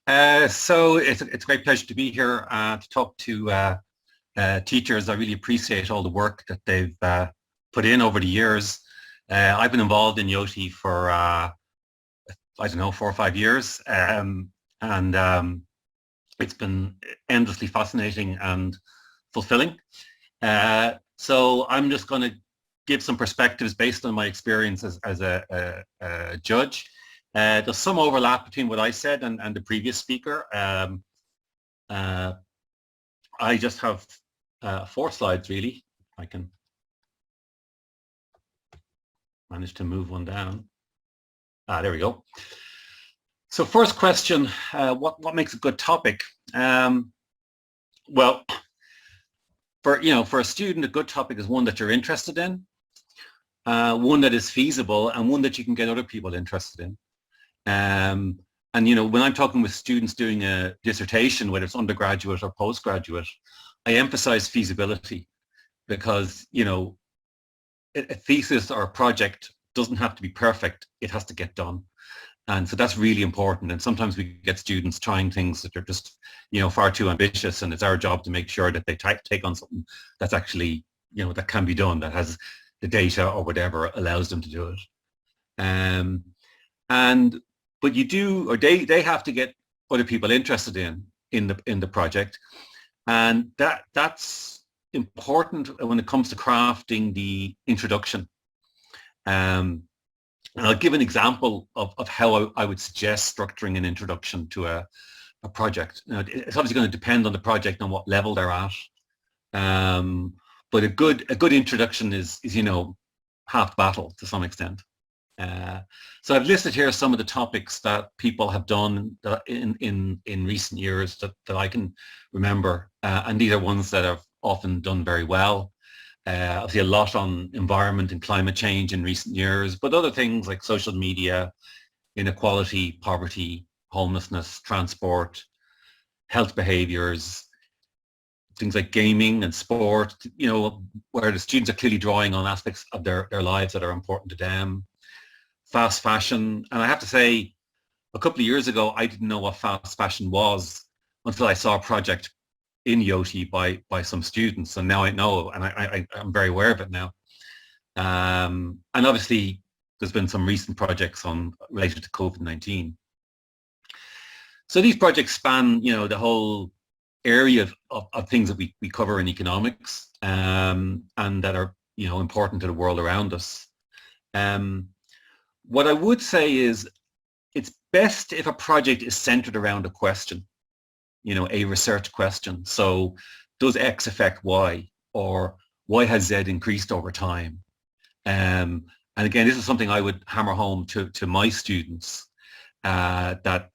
So it's a great pleasure to be here to talk to teachers. I really appreciate all the work that they've put in over the years. I've been involved in YEOTY for, I don't know, 4 or 5 years. And it's been endlessly fascinating and fulfilling. So I'm just going to give some perspectives based on my experience as a judge. There's some overlap between what I said and the previous speaker. I just have 4 slides really. I can manage to move one down. There we go. So first question, what makes a good topic? Well, for a student, a good topic is one that you're interested in, one that is feasible, and one that you can get other people interested in. And when I'm talking with students doing a dissertation, whether it's undergraduate or postgraduate, I emphasize feasibility because, a thesis or a project doesn't have to be perfect. It has to get done. And so that's really important. And sometimes we get students trying things that are just, far too ambitious. And it's our job to make sure that they take on something that's actually, that can be done, that has the data or whatever allows them to do it. But you do, or they have to get other people interested in the project. And that's important when it comes to crafting the introduction. And I'll give an example of how I would suggest structuring an introduction to a project. It's obviously going to depend on the project and what level they're at. But a good introduction is half the battle to some extent. So I've listed here some of the topics that people have done in recent years that I can remember, and these are ones that have often done very well. Obviously a lot on environment and climate change in recent years, but other things like social media, inequality, poverty, homelessness, transport, health behaviors, things like gaming and sport, where the students are clearly drawing on aspects of their lives that are important to them. Fast fashion, and I have to say, a couple of years ago, I didn't know what fast fashion was until I saw a project in YEOTY by some students, and now I know, and I'm very aware of it now. And obviously, there's been some recent projects related to COVID-19. So these projects span, the whole area of things that we cover in economics, and that are, important to the world around us. What I would say is it's best if a project is centered around a question, a research question. So does X affect Y, or why has Z increased over time? And again, this is something I would hammer home to my students, that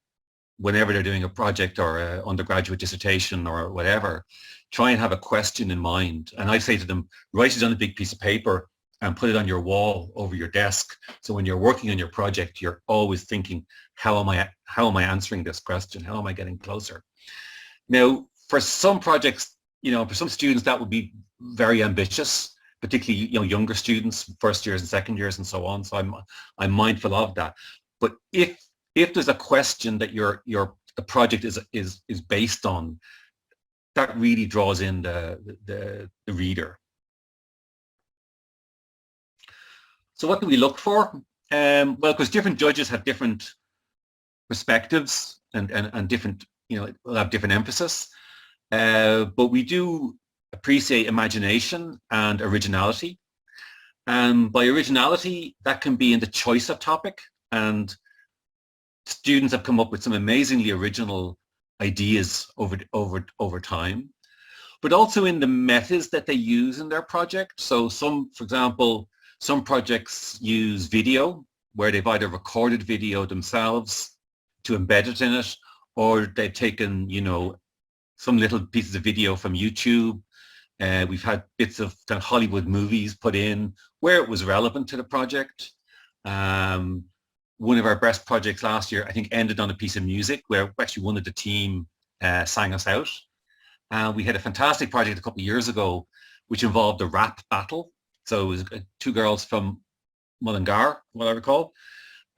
whenever they're doing a project or an undergraduate dissertation or whatever, try and have a question in mind. And I say to them, write it on a big piece of paper and put it on your wall over your desk. So when you're working on your project, you're always thinking, how am I answering this question? How am I getting closer? Now, for some projects, for some students, that would be very ambitious, particularly, younger students, first years and second years and so on. So I'm mindful of that. But if there's a question that the project is based on, that really draws in the reader. So what do we look for? Well, because different judges have different perspectives and different, will have different emphasis. But we do appreciate imagination and originality. And by originality, that can be in the choice of topic. And students have come up with some amazingly original ideas over time, but also in the methods that they use in their project. So for example, some projects use video, where they've either recorded video themselves to embed it in it, or they've taken, some little pieces of video from YouTube. We've had bits of kind of Hollywood movies put in where it was relevant to the project. One of our best projects last year, I think, ended on a piece of music where actually one of the team sang us out. We had a fantastic project a couple of years ago, which involved a rap battle. So it was 2 girls from Mullingar, what I recall,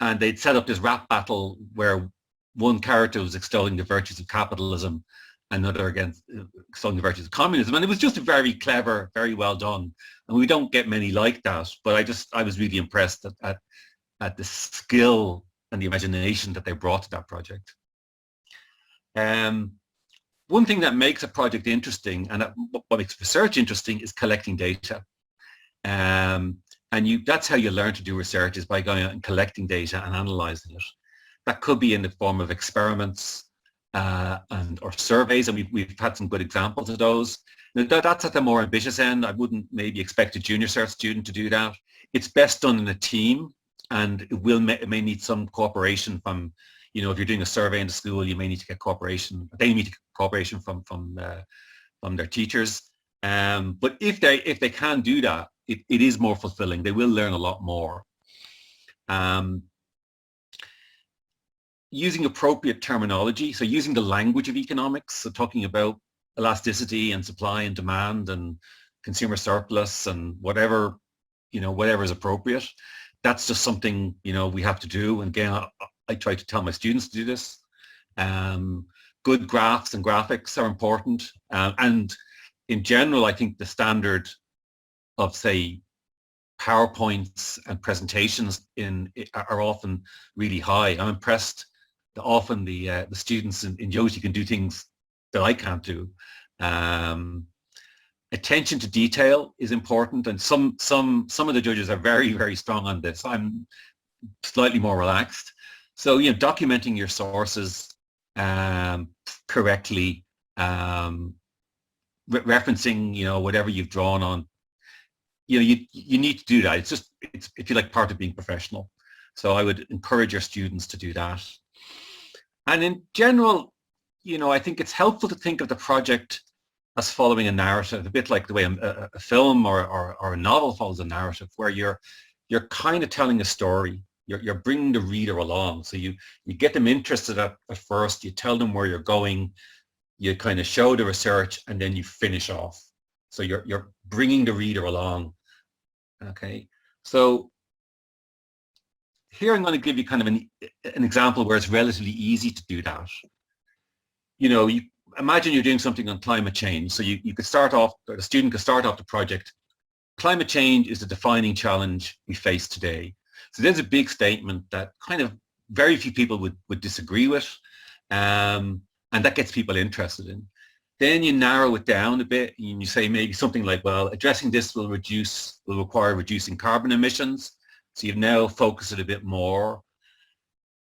and they'd set up this rap battle where one character was extolling the virtues of capitalism, another against extolling the virtues of communism. And it was just very clever, very well done. And we don't get many like that, but I was really impressed at the skill and the imagination that they brought to that project. One thing that makes a project interesting and what makes research interesting is collecting data. And that's how you learn to do research, is by going out and collecting data and analyzing it. That could be in the form of experiments or surveys, and we've had some good examples of those. Now, that's at the more ambitious end. I wouldn't maybe expect a junior cert student to do that. It's best done in a team, and it may need some cooperation from, if you're doing a survey in the school, you may need to get cooperation. They need to get cooperation from their teachers. But if they can do that, it is more fulfilling. They will learn a lot more. Using appropriate terminology, so using the language of economics, so talking about elasticity and supply and demand and consumer surplus and whatever is appropriate. That's just something, we have to do. And again, I try to tell my students to do this. Good graphs and graphics are important. And in general, I think the standard of, say, PowerPoints and presentations are often really high. I'm impressed that often the students in YEOTY can do things that I can't do. Attention to detail is important, and some of the judges are very, very strong on this. I'm slightly more relaxed. So, documenting your sources correctly, referencing, whatever you've drawn on, you need to do that. It's if you like, part of being professional. So I would encourage your students to do that. And in general, I think it's helpful to think of the project as following a narrative, a bit like the way a film or a novel follows a narrative, where you're kind of telling a story. You're bringing the reader along. So you get them interested at first, you tell them where you're going, you kind of show the research, and then you finish off. So you're bringing the reader along. Okay, so here I'm going to give you kind of an example where it's relatively easy to do that. You imagine you're doing something on climate change. So you could start off, or the student could start off the project. Climate change is the defining challenge we face today. So there's a big statement that kind of very few people would disagree with, and that gets people interested in. Then you narrow it down a bit and you say maybe something like, well, addressing this will require reducing carbon emissions. So you've now focused it a bit more.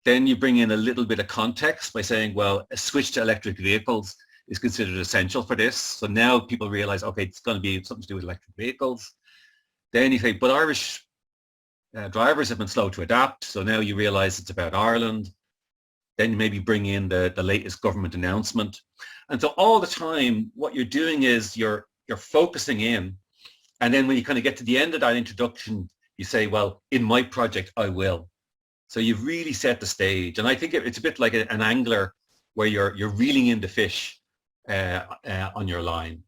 Then you bring in a little bit of context by saying, well, a switch to electric vehicles is considered essential for this. So now people realize, okay, it's going to be something to do with electric vehicles. Then you say, but Irish drivers have been slow to adapt. So now you realize it's about Ireland. Then you maybe bring in the latest government announcement. And so all the time, what you're doing is you're focusing in. And then when you kind of get to the end of that introduction, you say, well, in my project, I will. So you've really set the stage. And I think it's a bit like an angler where you're reeling in the fish on your line.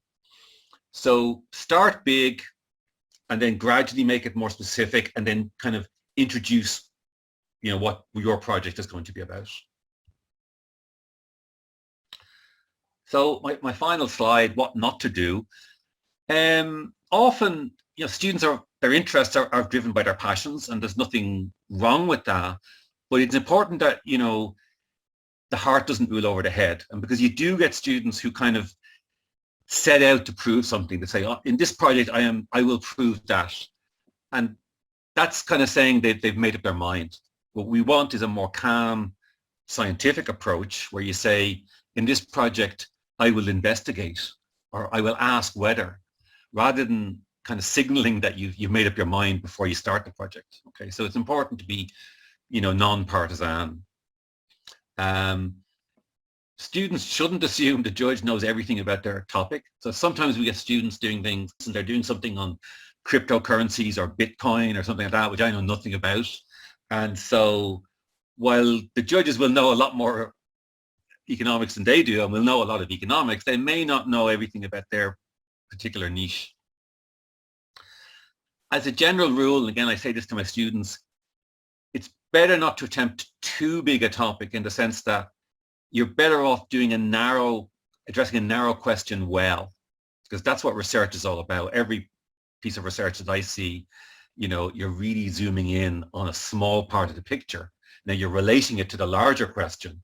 So start big and then gradually make it more specific, and then kind of introduce, what your project is going to be about. So my final slide, what not to do. Often, students their interests are driven by their passions, and there's nothing wrong with that. But it's important that, the heart doesn't rule over the head. And because you do get students who kind of set out to prove something, to say, oh, in this project, I will prove that. And that's kind of saying they've made up their mind. What we want is a more calm, scientific approach where you say, in this project, I will investigate, or I will ask whether, rather than kind of signaling that you've made up your mind before you start the project. Okay, so it's important to be, non-partisan. Students shouldn't assume the judge knows everything about their topic. So sometimes we get students doing things, and they're doing something on cryptocurrencies or Bitcoin or something like that, which I know nothing about. And so while the judges will know a lot more economics than they do, and will know a lot of economics, they may not know everything about their particular niche. As a general rule, and again, I say this to my students, it's better not to attempt too big a topic, in the sense that you're better off doing addressing a narrow question well, because that's what research is all about. Every piece of research that I see, you're really zooming in on a small part of the picture. Now you're relating it to the larger question,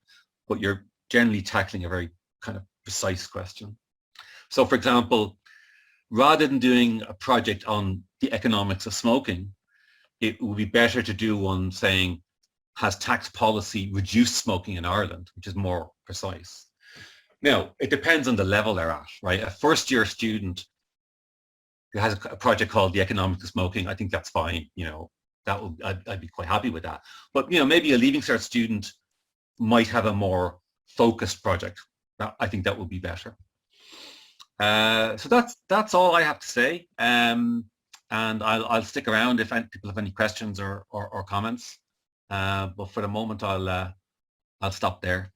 but you're generally tackling a very kind of precise question. So for example, rather than doing a project on the economics of smoking, it would be better to do one saying, has tax policy reduced smoking in Ireland, which is more precise. Now, it depends on the level they're at, right? A first-year student who has a project called the economics of smoking, I think that's fine. I'd be quite happy with that. But maybe a Leaving Cert student might have a more focused project. I think that would be better. So that's all I have to say. And I'll stick around if people have any questions or comments. But for the moment, I'll stop there.